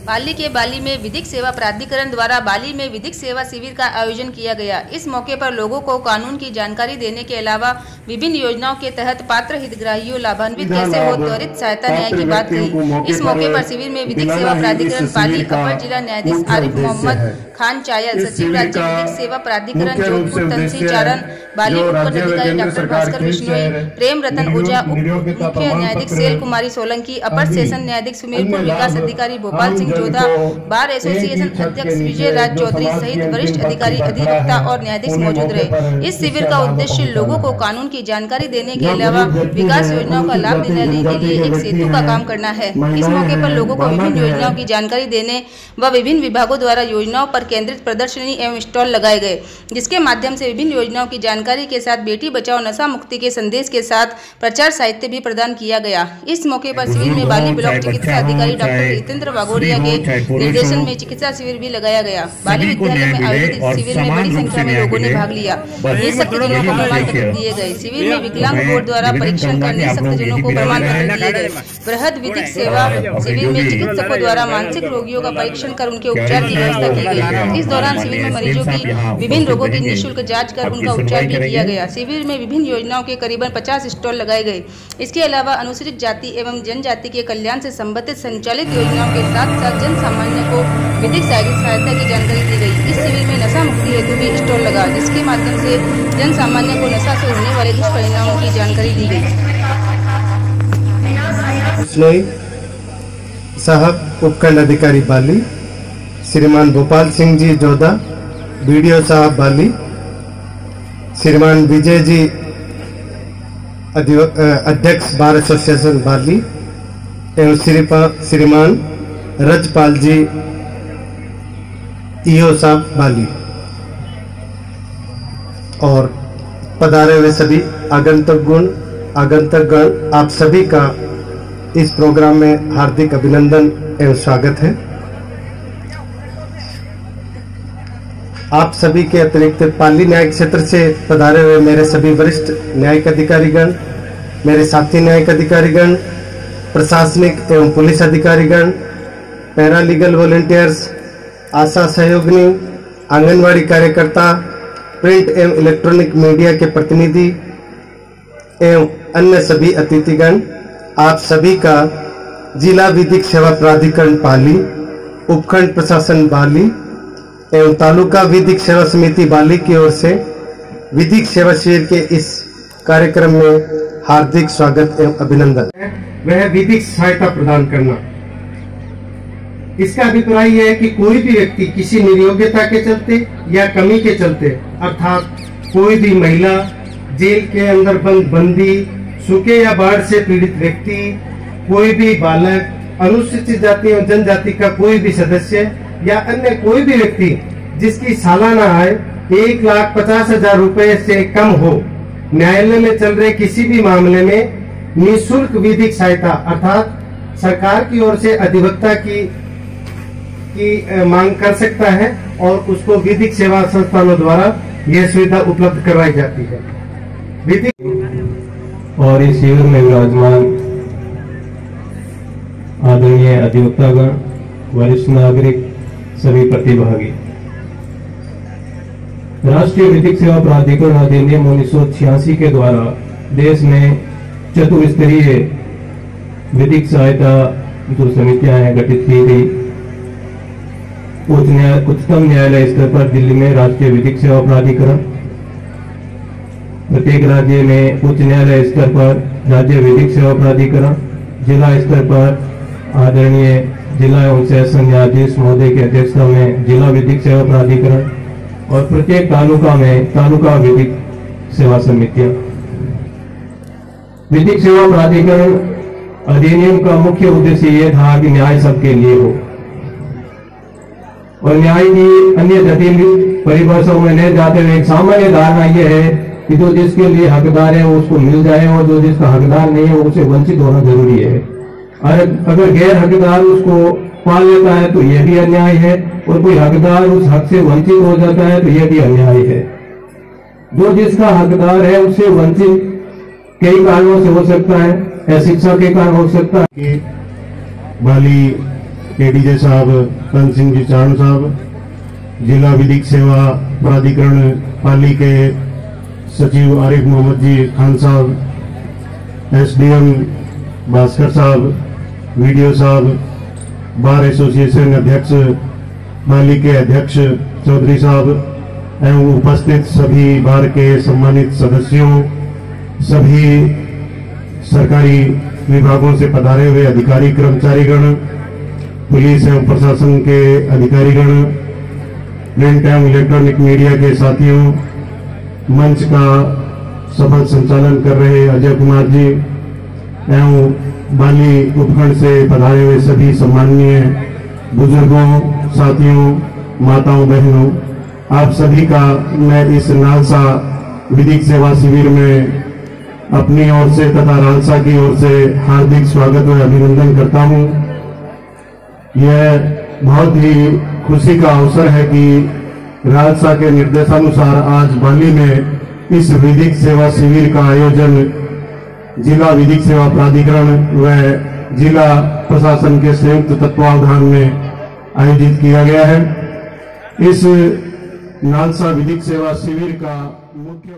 बाली के बाली में विधिक सेवा प्राधिकरण द्वारा बाली में विधिक सेवा शिविर का आयोजन किया गया। इस मौके पर लोगों को कानून की जानकारी देने के अलावा विभिन्न योजनाओं के तहत पात्र हितग्राहियों लाभान्वित कैसे हो त्वरित सहायता न्याय की बात कही। इस मौके पर शिविर में विधिक सेवा प्राधिकरण बाली अपर जिला न्यायाधीश आरिफ मोहम्मद खान चायल, सचिव राज्य विधिक सेवा प्राधिकरण जोधपुर तंसी चारण, बाली उपखंडाधिकारी डॉक्टर भास्कर बिश्नोई, प्रेम रतन ओझा, उप मुख्य न्यायाधीश सेल कुमारी सोलंकी, अपर सेशन न्यायाधीश सुमेरपुर विकास अधिकारी भोपाल सिंह जोधा, बार एसोसिएशन अध्यक्ष विजय राज चौधरी सहित वरिष्ठ अधिकारी, अधिवक्ता और न्यायाधीश मौजूद रहे। इस शिविर का उद्देश्य लोगों को कानून की जानकारी देने के अलावा विकास योजनाओं का लाभ दिलाने के लिए एक सेतु का काम करना है। इस मौके पर लोगों को विभिन्न योजनाओं की जानकारी देने व विभिन्न विभागों द्वारा योजनाओं पर केंद्रित प्रदर्शनी एवं स्टॉल लगाए गए, जिसके माध्यम से विभिन्न योजनाओं की जानकारी के साथ बेटी बचाओ नशा मुक्ति के संदेश के साथ प्रचार साहित्य भी प्रदान किया गया। इस मौके पर शिविर में बाली ब्लॉक चिकित्सा अधिकारी डॉक्टर जितेंद्र वाघोड़िया के निर्देशन में चिकित्सा शिविर भी लगाया गया। बाली विद्यालय में आयोजित इस शिविर में बड़ी संख्या में लोगों ने भाग लिया। सख्तजनों को प्रमाण पत्र दिए गए। शिविर में विकलांग बोर्ड द्वारा परीक्षण करने सख्तजनों को प्रमाण पत्र दिए गए। बृहद विधिक सेवा शिविर में चिकित्सकों द्वारा मानसिक रोगियों का परीक्षण कर उनके उपचार की व्यवस्था की गई। इस दौरान शिविर में मरीजों की विभिन्न रोगों की निःशुल्क जांच कर उनका उपचार भी किया गया। शिविर में विभिन्न योजनाओं के करीबन 50 स्टॉल लगाए गए। इसके अलावा अनुसूचित जाति एवं जनजाति के कल्याण से संबंधित संचालित योजनाओं के साथ साथ जन सामान्य को विधिक सहायता की जानकारी दी गई। इस शिविर में नशा मुक्ति हेतु भी स्टॉल लगा, जिसके माध्यम से जन सामान्य को नशा से होने वाले दुष्परिणामों की जानकारी दी गई। साहब उपखंड अधिकारी बाली, श्रीमान भोपाल सिंह जी जोधा बीडीओ साहब बाली, श्रीमान विजय जी अध्यक्ष बार एसोसिएशन बाली एवं श्रीमान रजपाल जी ईओ साहब बाली और पधारे हुए सभी आगंतुकगण, आप सभी का इस प्रोग्राम में हार्दिक अभिनंदन एवं स्वागत है। आप सभी के अतिरिक्त पाली न्यायिक क्षेत्र से पधारे हुए मेरे सभी वरिष्ठ न्यायिक अधिकारीगण, मेरे साथी न्यायिक अधिकारीगण, प्रशासनिक एवं पुलिस अधिकारीगण, पैरालीगल वॉलंटियर्स, आशा सहयोगिनी, आंगनवाड़ी कार्यकर्ता, प्रिंट एवं इलेक्ट्रॉनिक मीडिया के प्रतिनिधि एवं अन्य सभी अतिथिगण, आप सभी का जिला विधिक सेवा प्राधिकरण पाली, उपखंड प्रशासन बाली एवं तालुका विधिक सेवा समिति बाली की ओर से विधिक सेवा शिविर के इस कार्यक्रम में हार्दिक स्वागत एवं अभिनंदन। वह विधिक सहायता प्रदान करना। इसका अभिप्राय यह है कि कोई भी व्यक्ति किसी निर्योग्यता के चलते या कमी के चलते, अर्थात कोई भी महिला, जेल के अंदर बंदी, सूखे या बाढ़ से पीड़ित व्यक्ति, कोई भी बालक, अनुसूचित जाति और जनजाति का कोई भी सदस्य या अन्य कोई भी व्यक्ति जिसकी सालाना आय 1,50,000 रुपए से कम हो, न्यायालय में चल रहे किसी भी मामले में निःशुल्क विधिक सहायता अर्थात सरकार की ओर से अधिवक्ता की मांग कर सकता है और उसको विधिक सेवा संस्थानों द्वारा यह सुविधा उपलब्ध करवाई जाती है। विधिक और इस शिविर में विराजमान आदरणीय अधिवक्तागण, वरिष्ठ नागरिक, सभी प्रतिभागी, राष्ट्रीय विधिक सेवा प्राधिकरण अधिनियम 1986 के द्वारा देश में चतुस्तरीय विधिक सहायता जो समितियां हैं गठित की गई। उच्चतम न्यायालय स्तर पर दिल्ली में राष्ट्रीय विधिक सेवा प्राधिकरण, प्रत्येक राज्य में उच्च न्यायालय स्तर पर राज्य विधिक सेवा प्राधिकरण, जिला स्तर पर आदरणीय जिला एवं सेशन न्यायाधीश महोदय की अध्यक्षता में जिला विधिक सेवा प्राधिकरण और प्रत्येक तालुका में तालुका विधिक सेवा समितियां। विधिक सेवा प्राधिकरण अधिनियम का मुख्य उद्देश्य यह था कि न्याय सबके लिए हो और न्याय की अन्य जटिल परिभाषाओं में नहीं जाते हुए एक सामान्य धारणा यह है कि जो जिसके लिए हकदार है वो उसको मिल जाए और जो जिसका हकदार नहीं है उसे वंचित होना जरूरी है। अगर गैर हकदार उसको पा लेता है तो यह भी अन्याय है और कोई हकदार उस हक से वंचित हो जाता है तो यह भी अन्याय है। जो जिसका हकदार है उससे वंचित कई कारणों से हो सकता है, अशिक्षा के कारण हो सकता है। बाली एडीजे साहब कंन सिंह जी चारण साहब, जिला विधिक सेवा प्राधिकरण पाली के सचिव आरिफ मोहम्मद जी खान साहब, एसडीएम भास्कर साहब, वीडियो साहब, बार एसोसिएशन अध्यक्ष पाली के अध्यक्ष चौधरी साहब एवं उपस्थित सभी बार के सम्मानित सदस्यों, सभी सरकारी विभागों से पधारे हुए अधिकारी कर्मचारीगण, पुलिस एवं प्रशासन के अधिकारीगण, प्रिंट एवं इलेक्ट्रॉनिक मीडिया के साथियों, मंच का सफल संचालन कर रहे अजय कुमार जी एवं बाली उपखंड से पधारे हुए सभी सम्माननीय बुजुर्गों, साथियों, माताओं, बहनों, आप सभी का मैं इस नालसा विधिक सेवा शिविर में अपनी ओर से तथा नालसा की ओर से हार्दिक स्वागत और अभिनंदन करता हूं। यह बहुत ही खुशी का अवसर है कि नालसा के निर्देशानुसार आज बाली में इस विधिक सेवा शिविर का आयोजन जिला विधिक सेवा प्राधिकरण व जिला प्रशासन के संयुक्त तत्वावधान में आयोजित किया गया है। इस नालसा विधिक सेवा शिविर का मुख्य